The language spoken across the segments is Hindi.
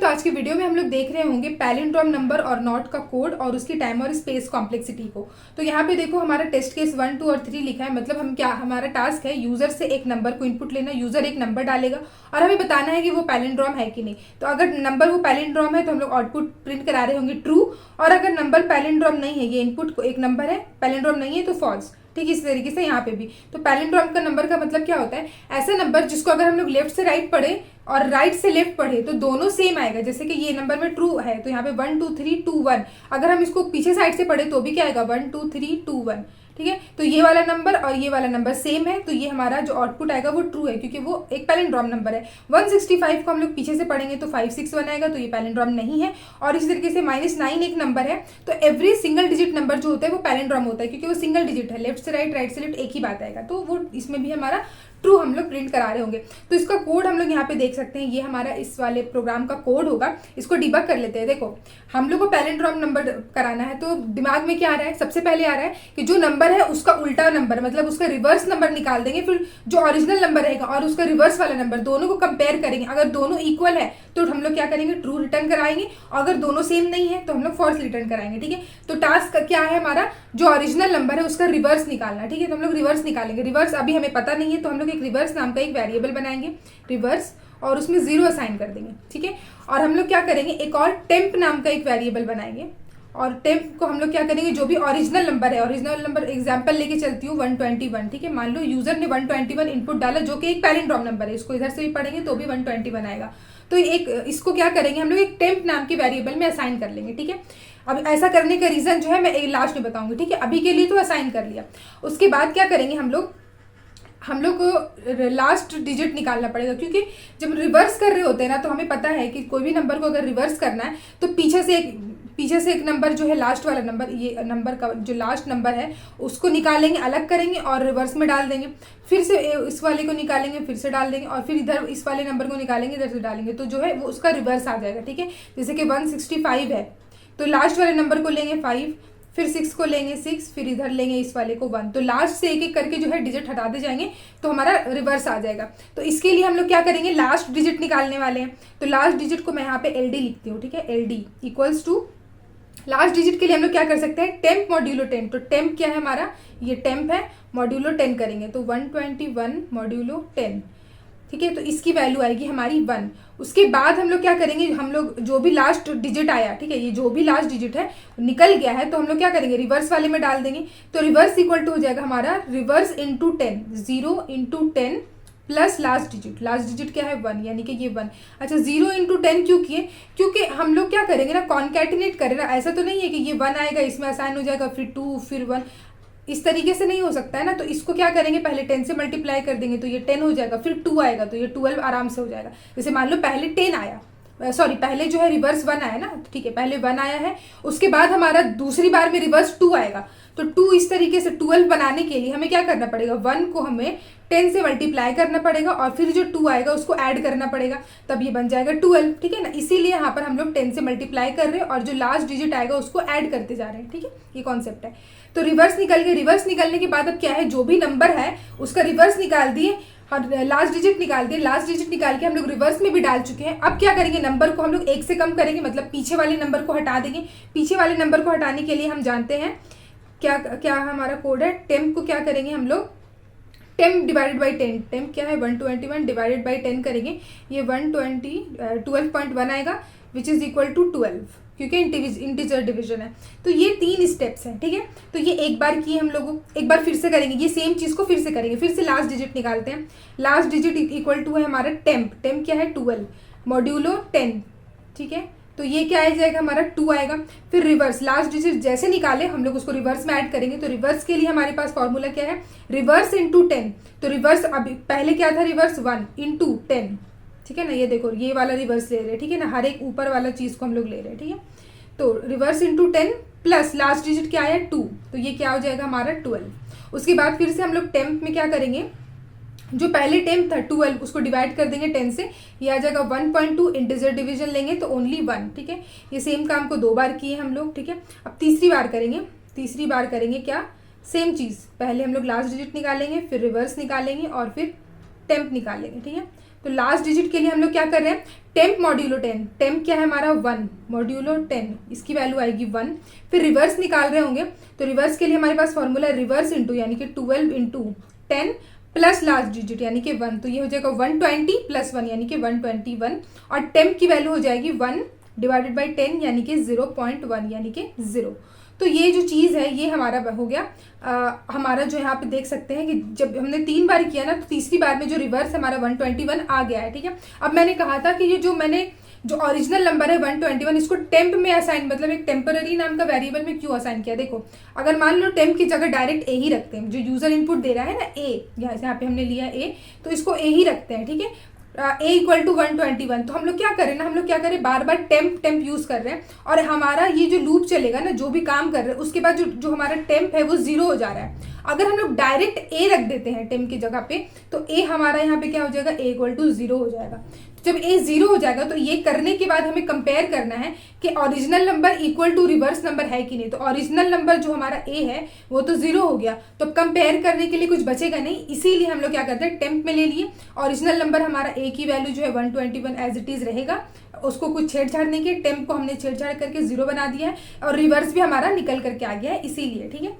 तो आज की वीडियो में हम लोग देख रहे होंगे पैलिंड्रोम नंबर और नॉट का कोड और उसकी टाइम और स्पेस कॉम्प्लेक्सिटी को। तो यहाँ पे देखो हमारा टेस्ट केस 1, 2 और 3 लिखा है। मतलब हम क्या, हमारा टास्क है यूजर से एक नंबर को इनपुट लेना। यूजर एक नंबर डालेगा और हमें बताना है कि वो पैलिंड्रोम है कि नहीं। तो अगर नंबर वो पैलिंड्रोम है तो हम लोग आउटपुट प्रिंट करा रहे होंगे ट्रू, और अगर नंबर पैलिंड्रोम नहीं है, ये इनपुट एक नंबर है पैलिंड्रोम नहीं है तो फॉल्स। ठीक, इस तरीके से यहाँ पे भी। तो पैलिंड्रोम का नंबर का मतलब क्या होता है, ऐसा नंबर जिसको अगर हम लोग लेफ्ट से राइट पढ़े और राइट से लेफ्ट पढ़े तो दोनों सेम आएगा। जैसे कि ये नंबर में ट्रू है तो यहाँ पे 1 2 3 2 1। अगर हम इसको पीछे साइड से पढ़े तो भी क्या आएगा 1 2 3 2 1। ठीक है, तो ये वाला नंबर और ये वाला नंबर सेम है, तो ये हमारा जो आउटपुट आएगा वो ट्रू है क्योंकि वो एक पैलिंड्रोम नंबर है। 165 को हम लोग पीछे से पढ़ेंगे तो 561 आएगा, तो ये पैलिंड्रोम नहीं है। और इसी तरीके से -9 एक नंबर है, तो एवरी सिंगल डिजिट नंबर जो होता है वो पैलिंड्रोम होता है क्योंकि वो सिंगल डिजिट है। लेफ्ट से राइट, राइट से लेफ्ट एक ही बात आएगा, तो वो इसमें भी हमारा ट्रू हम लोग प्रिंट करा रहे होंगे। तो इसका कोड हम लोग यहाँ पे देख सकते हैं, ये हमारा इस वाले प्रोग्राम का कोड होगा। इसको डिबग कर लेते हैं। देखो हम लोग को पैलिंड्रोम नंबर कराना है तो दिमाग में क्या आ रहा है, सबसे पहले आ रहा है कि जो नंबर है उसका उल्टा नंबर, मतलब उसका रिवर्स नंबर निकाल देंगे। फिर जो ओरिजिनल नंबर रहेगा और उसका रिवर्स वाला नंबर, दोनों को कंपेयर करेंगे। अगर दोनों इक्वल है तो हम लोग क्या करेंगे, ट्रू रिटर्न कराएंगे। अगर दोनों सेम नहीं है तो हम लोग फॉल्स रिटर्न कराएंगे। ठीक है, तो टास्क क्या है हमारा, जो ओरिजिनल नंबर है उसका रिवर्स निकालना। ठीक है, तो हम लोग रिवर्स निकालेंगे। रिवर्स अभी हमें पता नहीं है तो हम लोग एक रिवर्स नाम का एक वेरिएबल बनाएंगे रिवर्स, और उसमें 0 असाइन कर देंगे। ठीक है, और हम लोग क्या करेंगे, एक और टेम्प नाम का एक वेरिएबल बनाएंगे। और टेम्प को हम लोग क्या करेंगे, जो भी ओरिजिनल नंबर है, ओरिजिनल नंबर एग्जांपल लेके चलती हूँ 121। ठीक है, मान लो यूजर ने 121 इनपुट डाला जो कि एक पैलिंड्रोम नंबर है, इसको इधर से भी पढ़ेंगे तो भी 121 आएगा। तो एक इसको क्या करेंगे हम लोग, एक टेम्प नाम की वेरिएबल में असाइन कर लेंगे। ठीक है, अब ऐसा करने का रीजन जो है मैं लास्ट में बताऊंगी। ठीक है, अभी के लिए तो असाइन कर लिया। उसके बाद क्या करेंगे हम लोग को लास्ट डिजिट निकालना पड़ेगा, क्योंकि जब रिवर्स कर रहे होते हैं ना तो हमें पता है कि कोई भी नंबर को अगर रिवर्स करना है तो पीछे से एक नंबर जो है लास्ट वाला नंबर, ये नंबर का जो लास्ट नंबर है उसको निकालेंगे, अलग करेंगे और रिवर्स में डाल देंगे। फिर से इस वाले को निकालेंगे, फिर से डाल देंगे, और फिर इधर इस वाले नंबर को निकालेंगे, इधर से डालेंगे, तो जो है वो उसका रिवर्स आ जाएगा। ठीक है, जैसे कि 165 है तो लास्ट वाले नंबर को लेंगे 5, फिर 6 को लेंगे 6, फिर इधर लेंगे इस वाले को 1। तो लास्ट से एक एक करके जो है डिजिट हटाते जाएंगे तो हमारा रिवर्स आ जाएगा। तो इसके लिए हम लोग क्या करेंगे, लास्ट डिजिट निकालने वाले हैं। तो लास्ट डिजिट को मैं यहाँ पे LD लिखती हूँ। ठीक है, LD equals to, last digit के लिए हम लोग क्या कर सकते हैं, टेम्प मॉड्यूलो 10। तो टेम्प क्या है हमारा, ये टेम्प है, मॉड्यूलो 10 करेंगे तो 121 मॉड्यूलो 10। ठीक है, तो इसकी वैल्यू आएगी हमारी 1। उसके बाद हम लोग क्या करेंगे, हम लोग जो भी लास्ट डिजिट आया, ठीक है, ये जो भी लास्ट डिजिट है निकल गया है तो हम लोग क्या करेंगे, रिवर्स वाले में डाल देंगे। तो रिवर्स इक्वल टू हो जाएगा हमारा reverse into 10, 0 into 10 plus last digit क्या है 1, यानी कि ये 1। अच्छा, 0 इंटू 10 क्यों किए, क्योंकि हम लोग क्या करेंगे ना, कॉन्कैटिनेट करें ना। ऐसा तो नहीं है कि ये 1 आएगा इसमें असाइन हो जाएगा फिर 2 फिर 1, इस तरीके से नहीं हो सकता है ना। तो इसको क्या करेंगे, पहले 10 से मल्टीप्लाई कर देंगे तो ये 10 हो जाएगा, फिर 2 आएगा तो ये 12 आराम से हो जाएगा। जैसे मान लो पहले 10 आया, सॉरी पहले जो है रिवर्स 1 आया ना, ठीक है, पहले 1 आया है, उसके बाद हमारा दूसरी बार में रिवर्स 2 आएगा। तो 2 इस तरीके से 12 बनाने के लिए हमें क्या करना पड़ेगा, 1 को हमें 10 से मल्टीप्लाई करना पड़ेगा और फिर जो 2 आएगा उसको ऐड करना पड़ेगा, तब ये बन जाएगा 12। ठीक है ना, इसीलिए यहाँ पर हम लोग 10 से मल्टीप्लाई कर रहे हैं और जो लास्ट डिजिट आएगा उसको ऐड करते जा रहे हैं। ठीक है, ये कॉन्सेप्ट है। तो रिवर्स निकल गए, रिवर्स निकलने के बाद अब क्या है, जो भी नंबर है उसका रिवर्स निकाल दिए और लास्ट डिजिट निकाल दिए। लास्ट डिजिट निकाल के हम लोग रिवर्स में भी डाल चुके हैं। अब क्या करेंगे, नंबर को हम लोग 1 से कम करेंगे, मतलब पीछे वाले नंबर को हटा देंगे। पीछे वाले नंबर को हटाने के लिए हम जानते हैं क्या क्या हमारा कोड है, टेम्प को क्या करेंगे हम लोग, टेम्प डिवाइडेड बाई 10। टेम्प क्या है 121 डिवाइडेड बाई 10 करेंगे, ये 12.1 आएगा विच इज इक्वल टू 12, क्योंकि इंटीजर डिवीजन है। तो ये 3 स्टेप्स हैं। ठीक है, तो ये एक बार किए हम लोगों, एक बार फिर से करेंगे, ये सेम चीज़ को फिर से करेंगे। फिर से लास्ट डिजिट निकालते हैं। लास्ट डिजिट इक्वल टू है हमारा टेम्प, टेम्प क्या है 12 मॉड्यूलो 10। ठीक है, तो ये क्या आ जाएगा हमारा 2 आएगा। फिर रिवर्स, लास्ट डिजिट जैसे निकाले हम लोग उसको रिवर्स में ऐड करेंगे। तो रिवर्स के लिए हमारे पास फॉर्मूला क्या है, रिवर्स इंटू 10। तो रिवर्स अभी पहले क्या था, रिवर्स 1 इंटू 10। ठीक है ना, ये देखो ये वाला रिवर्स ले रहे हैं। ठीक है ना, हर एक ऊपर वाला चीज़ को हम लोग ले रहे हैं। ठीक है, तो reverse into 10 plus last digit क्या आया 2, तो ये क्या हो जाएगा हमारा 12। उसके बाद फिर से हम लोग टेम्प में क्या करेंगे, जो पहले टेम्प था 12 उसको डिवाइड कर देंगे 10 से, ये आ जाएगा 1.2। इंटीजर डिवीजन लेंगे तो ओनली 1। ठीक है, ये सेम काम को 2 बार किए हम लोग। ठीक है, अब तीसरी बार करेंगे क्या, सेम चीज़, पहले हम लोग लास्ट डिजिट निकालेंगे, फिर रिवर्स निकालेंगे और फिर टेम्प निकालेंगे। ठीक है, तो लास्ट डिजिट के लिए हम लोग क्या कर रहे हैं, टेम्प मॉड्यूलो 10, टेम्प क्या है हमारा 1 मॉड्यूलो 10, इसकी वैल्यू आएगी 1। फिर रिवर्स निकाल रहे होंगे, तो रिवर्स के लिए हमारे पास फॉर्मूला है रिवर्स इंटू यानी कि 12 इंटू 10 प्लस लास्ट डिजिट यानी कि 1, तो ये हो जाएगा 120 प्लस 1 यानी कि 121, और टेम्प की वैल्यू हो जाएगी 1 डिवाइडेड बाई 10 यानी कि 0.1 यानी कि 0। तो ये जो चीज़ है ये हमारा हो गया। हमारा जो यहाँ पे देख सकते हैं कि जब हमने 3 बार किया ना, तो तीसरी बार में जो रिवर्स हमारा 121 आ गया है, ठीक है। अब मैंने कहा था कि ये जो ओरिजिनल नंबर है 121, इसको टेम्प में असाइन, मतलब एक टेम्पररी नाम का वेरिएबल में क्यों असाइन किया। देखो अगर मान लो टेम्प की जगह डायरेक्ट ए ही रखते हैं, जो यूजर इनपुट दे रहा है ना ए, यहाँ पे हमने लिया ए, तो इसको ए ही रखते हैं, ठीक है। ए इक्वल टू 121, तो हम लोग क्या करें ना, हम लोग क्या करें, बार बार टेम्प यूज कर रहे हैं, और हमारा ये जो लूप चलेगा ना, जो भी काम कर रहे हैं उसके बाद जो हमारा टेम्प है वो 0 हो जा रहा है। अगर हम लोग डायरेक्ट ए रख देते हैं टेम्प की जगह पे, तो ए हमारा यहाँ पे क्या हो जाएगा, ए इक्वल टू 0 हो जाएगा। जब ए 0 हो जाएगा तो ये करने के बाद हमें कंपेयर करना है कि original number equal to reverse number है कि नहीं। तो ओरिजिनल नंबर जो हमारा ए है वो तो 0 हो गया, तो कंपेयर करने के लिए कुछ बचेगा नहीं, इसीलिए हम लोग क्या करते हैं, टेम्प में ले लिए। ओरिजिनल नंबर हमारा ए की वैल्यू जो है 121 एज इट इज रहेगा, उसको कुछ छेड़छाड़ नहीं किया, टेम्प को हमने छेड़छाड़ करके 0 बना दिया है, और रिवर्स भी हमारा निकल करके आ गया है, इसीलिए, ठीक है।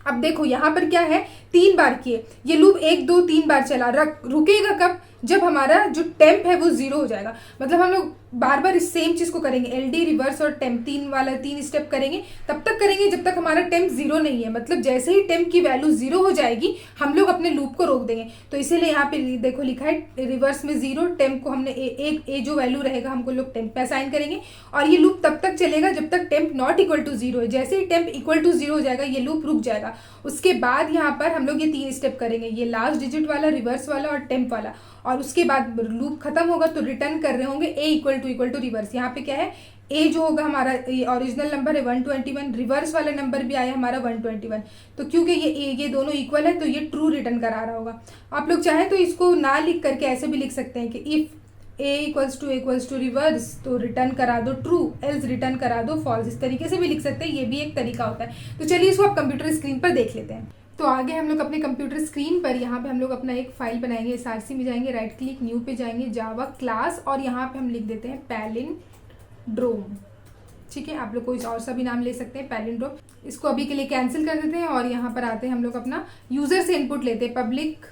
अब देखो यहाँ पर क्या है, 3 बार किए, ये लूप 1 2 3 बार चला, रुकेगा कब, जब हमारा जो टेम्प है वो 0 हो जाएगा। मतलब हम लोग बार बार इस सेम चीज को करेंगे, एलडी रिवर्स और टेम्प 3 स्टेप करेंगे, तब तक करेंगे जब तक हमारा टेम्प 0 नहीं है। मतलब जैसे ही टेम्प की वैल्यू 0 हो जाएगी हम लोग अपने लूप को रोक देंगे। तो इसीलिए यहाँ पे देखो लिखा है रिवर्स में 0, टेम्प को हमने ए जो वैल्यू रहेगा हमको लोग टेम्प पे असाइन करेंगे, और ये लूप तब तक चलेगा जब तक टेम्प नॉट इक्वल टू 0 है। जैसे ही टेम्प इक्वल टू 0 हो जाएगा ये लूप रुक जाएगा। उसके बाद यहाँ पर हम लोग ये 3 स्टेप करेंगे, ये लास्ट डिजिट वाला, रिवर्स वाला और टेम्प वाला, और उसके बाद लूप खत्म होगा तो रिटर्न कर रहे होंगे ए इक्वल टू रिवर्स। यहाँ पे क्या है, ए जो होगा हमारा ओरिजिनल नंबर है 121, रिवर्स वाला नंबर भी आया हमारा 121, तो क्योंकि ये दोनों इक्वल है तो ये ट्रू रिटर्न करा रहा होगा। आप लोग चाहें तो इसको ना लिख करके ऐसे भी लिख सकते हैं कि if A equals to reverse तो रिटर्न करा दो ट्रू, एल्स रिटर्न करा दो फॉल्स, इस तरीके से भी लिख सकते हैं, ये भी एक तरीका होता है। तो चलिए इसको आप कंप्यूटर स्क्रीन पर देख लेते हैं। तो आगे हम लोग अपने कंप्यूटर स्क्रीन पर यहाँ पे हम लोग अपना एक फाइल बनाएंगे, SRC में जाएंगे, राइट क्लिक न्यू पे जाएंगे, जावा क्लास, और यहाँ पे हम लिख देते हैं पैलिंड्रोम, ठीक है। आप लोग कोई और सा भी नाम ले सकते हैं, पैलिंड्रोम। इसको अभी के लिए कैंसिल कर देते हैं, और यहाँ पर आते हैं हम लोग अपना यूजर से इनपुट लेते हैं, पब्लिक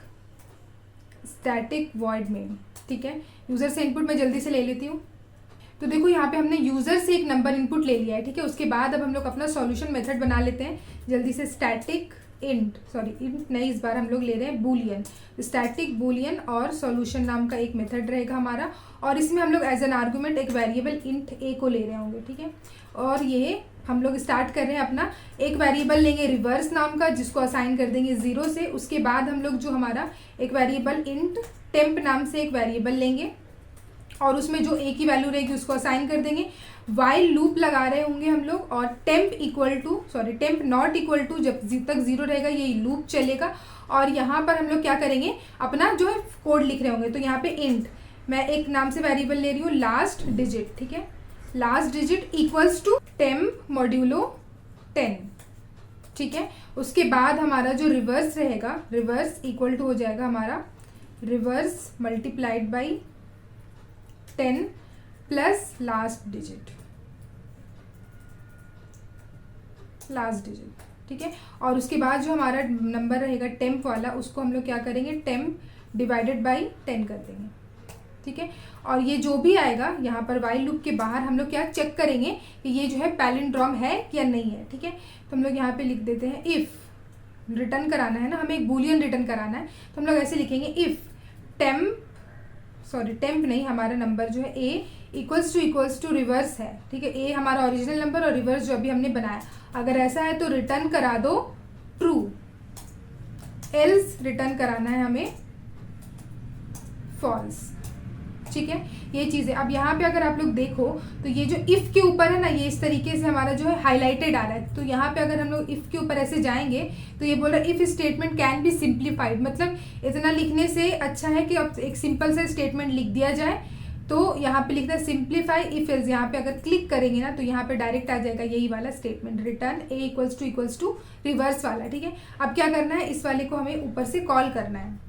स्टैटिक वॉइड मेन, ठीक है। यूजर से इनपुट मैं जल्दी से ले लेती हूँ। तो देखो यहाँ पे हमने यूजर से एक नंबर इनपुट ले लिया है, ठीक है। उसके बाद अब हम लोग अपना सॉल्यूशन मेथड बना लेते हैं जल्दी से। स्टैटिक इंट नहीं, इस बार हम लोग ले रहे हैं बूलियन, स्टैटिक बूलियन और सॉल्यूशन नाम का एक मेथड रहेगा हमारा, और इसमें हम लोग एज एन आर्गुमेंट एक वेरिएबल इंट ए को ले रहे होंगे, ठीक है। और ये हम लोग स्टार्ट कर रहे हैं अपना, एक वेरिएबल लेंगे रिवर्स नाम का जिसको असाइन कर देंगे 0 से। उसके बाद हम लोग जो हमारा एक वेरिएबल इंट टेम्प नाम से एक वेरिएबल लेंगे, और उसमें जो ए की वैल्यू रहेगी उसको असाइन कर देंगे। वाइल लूप लगा रहे होंगे हम लोग, और टेम्प नॉट इक्वल टू, जब तक 0 रहेगा ये लूप चलेगा। और यहाँ पर हम लोग क्या करेंगे, अपना जो है कोड लिख रहे होंगे। तो यहाँ पे इंट, मैं एक नाम से वेरिएबल ले रही हूँ लास्ट डिजिट, ठीक है, last digit equals to temp modulo 10, ठीक है। उसके बाद हमारा जो रिवर्स रहेगा, रिवर्स इक्वल टू हो जाएगा हमारा reverse multiplied by 10 plus last digit, ठीक है। और उसके बाद जो हमारा नंबर रहेगा टेम्प वाला, उसको हम लोग क्या करेंगे, टेम्प डिवाइडेड बाई 10 कर देंगे, ठीक है। और ये जो भी आएगा यहाँ पर वाइल लूप के बाहर हम लोग क्या चेक करेंगे कि ये जो है पैलिंड्रोम है या नहीं है, ठीक है। तो हम लोग यहाँ पे लिख देते हैं इफ, रिटर्न कराना है ना हमें, एक बूलियन रिटर्न कराना है, तो हम लोग ऐसे लिखेंगे इफ टेम्प नहीं, हमारा नंबर जो है ए इक्वल्स टू रिवर्स है, ठीक है। ए हमारा ओरिजिनल नंबर और रिवर्स जो अभी हमने बनाया, अगर ऐसा है तो रिटर्न करा दो ट्रू, एल्स रिटर्न कराना है हमें फॉल्स, ठीक है। ये चीज़ है। अब यहाँ पे अगर आप लोग देखो तो ये जो इफ़ के ऊपर है ना, ये इस तरीके से हमारा जो है हाईलाइटेड आ रहा है। तो यहाँ पे अगर हम लोग इफ़ के ऊपर ऐसे जाएंगे तो ये बोल रहा है if statement can be simplified, मतलब इतना लिखने से अच्छा है कि अब एक सिंपल सा स्टेटमेंट लिख दिया जाए। तो यहाँ पे लिखता है सिंप्लीफाई इफ एल्स, यहाँ पे अगर क्लिक करेंगे ना तो यहाँ पे डायरेक्ट आ जाएगा यही वाला statement, return A equals to reverse वाला, ठीक है। अब क्या करना है, इस वाले को हमें ऊपर से कॉल करना है,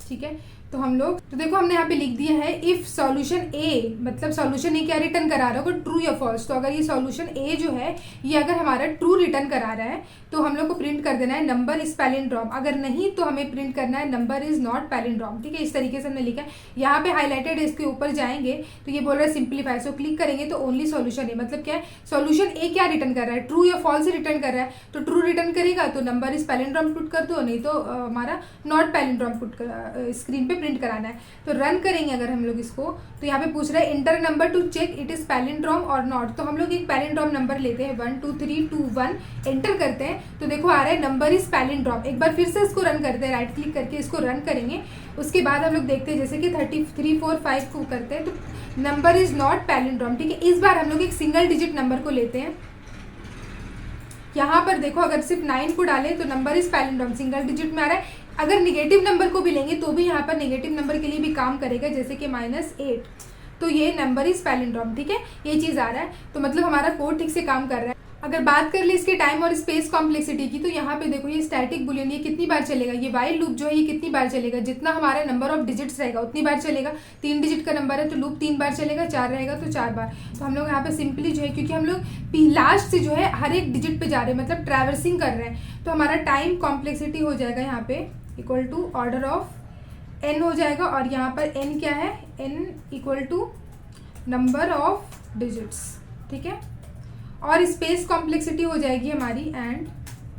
ठीक है। तो हम लोग तो देखो हमने यहाँ पे लिख दिया है इफ सॉल्यूशन ए, मतलब सॉल्यूशन ए क्या रिटर्न करा रहा होगा, ट्रू या फॉल्स। तो अगर ये सॉल्यूशन ए जो है ये अगर हमारा ट्रू रिटर्न करा रहा है तो हम लोग को प्रिंट कर देना है नंबर इज पैलिंड्रोम, अगर नहीं तो हमें प्रिंट करना है नंबर इज नॉट पैलिंड्रोम। ठीक है, इस तरीके से हमने लिखा है। यहाँ पे हाईलाइटेड है, इसके ऊपर जाएंगे तो ये बोल रहा है सिंप्लीफाई, सो क्लिक करेंगे तो ओनली सॉल्यूशन ए, मतलब क्या है सॉल्यूशन ए क्या रिटर्न कर रहा है, ट्रू या फॉल्स रिटर्न कर रहा है। तो ट्रू रिटर्न करेगा तो नंबर इज पैलिंड्रोम पुट कर दो, नहीं तो हमारा नॉट पैलिंड्रोम पुट कर स्क्रीन पे प्रिंट कराना है। तो रन करेंगे अगर हम लोग इसको, तो यहाँ पे पूछ रहा है enter number to check it is palindrome और नॉट। तो हम लोग एक पैलिंड्रोम नंबर लेते हैं 1 2 3 2 1, एंटर करते हैं तो देखो आ रहा है नंबर इज पैलिंड्रोम। एक बार फिर से इसको रन करते हैं, राइट क्लिक करके इसको रन करेंगे। उसके बाद हम लोग देखते हैं जैसे कि 33 4 5 को करते हैं तो नंबर इज नॉट पैलिंड्रोम। ठीक है, इस बार हम लोग एक सिंगल डिजिट नंबर को लेते हैं। यहाँ पर देखो अगर सिर्फ 9 को डालें तो number is palindrome, single digit में आ रहा है। अगर निगेटिव नंबर को भी लेंगे तो भी यहाँ पर निगेटिव नंबर के लिए भी काम करेगा, जैसे कि -8, तो ये नंबर इज पैलिंड्रोम। ठीक है, ये चीज़ आ रहा है तो मतलब हमारा कोड ठीक से काम कर रहा है। अगर बात कर ले इसके टाइम और स्पेस कॉम्प्लेक्सिटी की, तो यहाँ पे देखो ये स्टैटिक बुलियन ये कितनी बार चलेगा, ये वाइल लूप जो है ये कितनी बार चलेगा, जितना हमारा नंबर ऑफ डिजिट्स रहेगा उतनी बार चलेगा। 3 डिजिट का नंबर है तो लूप 3 बार चलेगा, 4 रहेगा तो 4 बार। तो हम लोग यहाँ पे सिंपली जो है, क्योंकि हम लोग लास्ट से जो है हर एक डिजिट पे जा रहे हैं, मतलब ट्रैवर्सिंग कर रहे हैं, तो हमारा टाइम कॉम्प्लेक्सिटी हो जाएगा यहाँ पे equal to order of n हो जाएगा। और यहाँ पर n क्या है, n equal to number of digits. ठीक है, और स्पेस कॉम्प्लेक्सिटी हो जाएगी हमारी and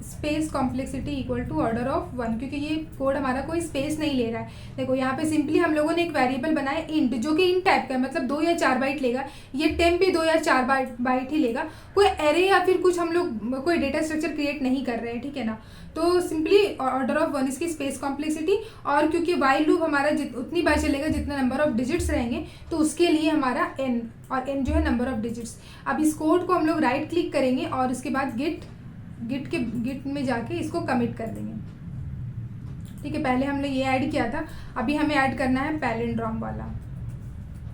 space complexity equal to order of 1, क्योंकि ये कोड हमारा कोई स्पेस नहीं ले रहा है। देखो यहाँ पे सिंपली हम लोगों ने एक वेरिएबल बनाया इंट, जो कि इंट टाइप का है, मतलब 2 या 4 बाइट लेगा। ये टेम भी 2 या 4 बाइट ही लेगा, कोई एरे या फिर कुछ हम लोग कोई डेटा स्ट्रक्चर क्रिएट नहीं कर रहे हैं। ठीक है ना, तो सिंपली ऑर्डर ऑफ 1 इसकी स्पेस कॉम्प्लेक्सिटी, और क्योंकि वाइल लूप हमारा उतनी बार चलेगा जितना नंबर ऑफ डिजिट्स रहेंगे, तो उसके लिए हमारा n, और n जो है नंबर ऑफ डिजिट्स। अब इस कोड को हम लोग राइट क्लिक करेंगे और उसके बाद गिट में जाके इसको कमिट कर देंगे। ठीक है, पहले हमने ये ऐड किया था, अभी हमें ऐड करना है पैलिंड्रोम वाला,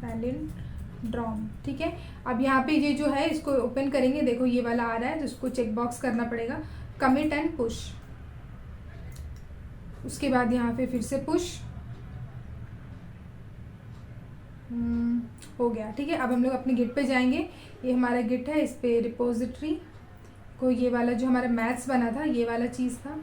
पैलिंड्रोम। ठीक है, अब यहाँ पे ये जो है इसको ओपन करेंगे, देखो ये वाला आ रहा है तो इसको चेक बॉक्स करना पड़ेगा, कमिट एंड पुश। उसके बाद यहाँ पे फिर से पुश हो गया। ठीक है, अब हम लोग अपने गिट पे जाएंगे, ये हमारा गिट है, इस पे रिपोजिटरी को ये वाला जो हमारा मैथ्स बना था ये वाला चीज़ था,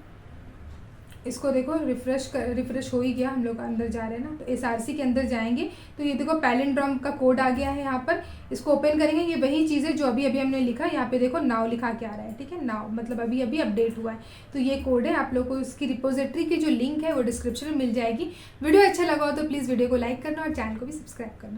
इसको देखो रिफ्रेश हो ही गया, हम लोग अंदर जा रहे हैं ना, तो SRC के अंदर जाएंगे तो ये देखो पैलिंड्रोम का कोड आ गया है यहाँ पर। इसको ओपन करेंगे, ये वही चीज़ है जो अभी हमने लिखा, यहाँ पे देखो नाउ लिखा के आ रहा है। ठीक है, नाउ मतलब अभी अपडेट हुआ है, तो ये कोड है। आप लोग को इसकी रिपोजिटरी की जो लिंक है वो डिस्क्रिप्शन में मिल जाएगी। वीडियो अच्छा लगा हो तो प्लीज़ वीडियो को लाइक करना और चैनल को भी सब्सक्राइब करना।